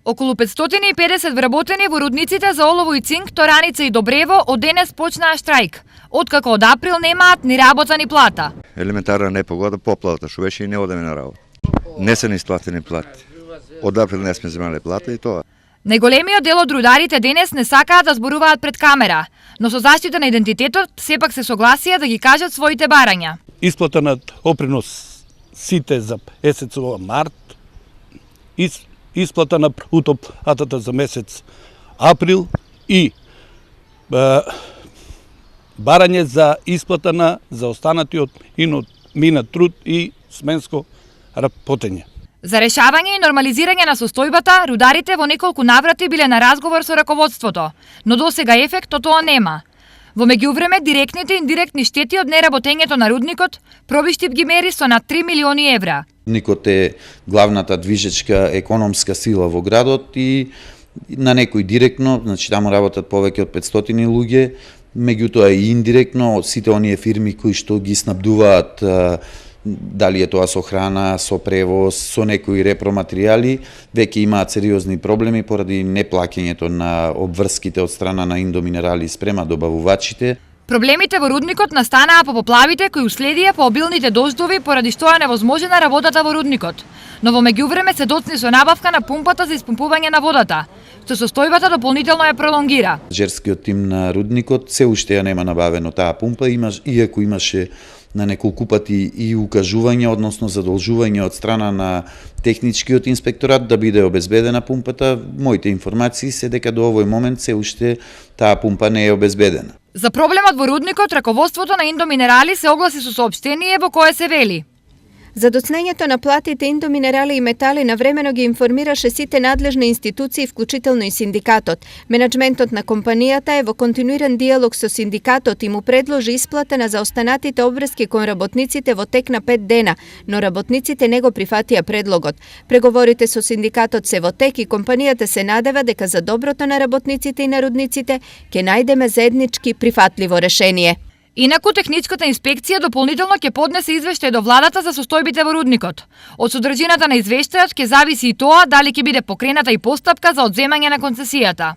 Околу 550 вработени во рудниците за олово и цинк, Тораница и Добрево од денес почнаа штрајк, откако од април немаат ни работа ни плата. Елементарна непогода, поплавата, што беше и не одеме на работа. Не се ни исплатени плати. Од април не сме земале плата и тоа. Најголемиот дел од рударите денес не сакаат да зборуваат пред камера, но со заштита на идентитетот сепак се согласија да ги кажат своите барања. Исплата на опринос сите за месецот март, исплата на утоплатата за месец април и барање за исплата на заостанатиот минат труд и сменско работење. За решавање и нормализирање на состојбата, рударите во неколку наврати биле на разговор со раководството, но досега ефект од тоа нема. Во меѓувреме, директните и индиректни штети од неработењето на рудникот, Пробиштип ги мери со над 3 милиони евра. Рудникот е главната движечка економска сила во градот и на некој директно, значи таму работат повеќе од 500 луѓе, меѓутоа и индиректно сите оние фирми кои што ги снабдуваат, дали е тоа со храна, со превоз, со некои репроматеријали, веќе имаат сериозни проблеми поради неплаќањето на обврските од страна на Индоминерали спрема добавувачите. Проблемите во рудникот настанаа по поплавите кои уследија по обилните дождови поради што е невозможена работата во рудникот. Но во меѓувреме се доцни со набавка на пумпата за испумпување на водата, што состојбата дополнително ја пролонгира. Жерскиот тим на рудникот се уште ја нема набавено таа пумпа, иако имаше на неколку пати и укажување, односно задолжување од страна на техничкиот инспекторат да биде обезбедена пумпата. Моите информации се дека до овој момент се уште таа пумпа не е обезбедена. За проблемот во рудникот, раководството на Индоминерали се огласи со соопштение во кое се вели: За доцнењето на платите Индоминерали и Метали навремено ги информираше сите надлежни институции, вклучително и синдикатот. Менаџментот на компанијата е во континуиран диалог со синдикатот и му предложи исплата на заостанатите обврски кон работниците во тек на 5 дена, но работниците не го прифатија предлогот. Преговорите со синдикатот се во тек и компанијата се надева дека за доброто на работниците и на рудниците ќе најдеме заеднички прифатливо решение. Инаку, техничката инспекција дополнително ќе поднесе извештај до владата за состојбите во рудникот. Од содржината на извештајот ќе зависи и тоа дали ќе биде покрената и постапка за одземање на концесијата.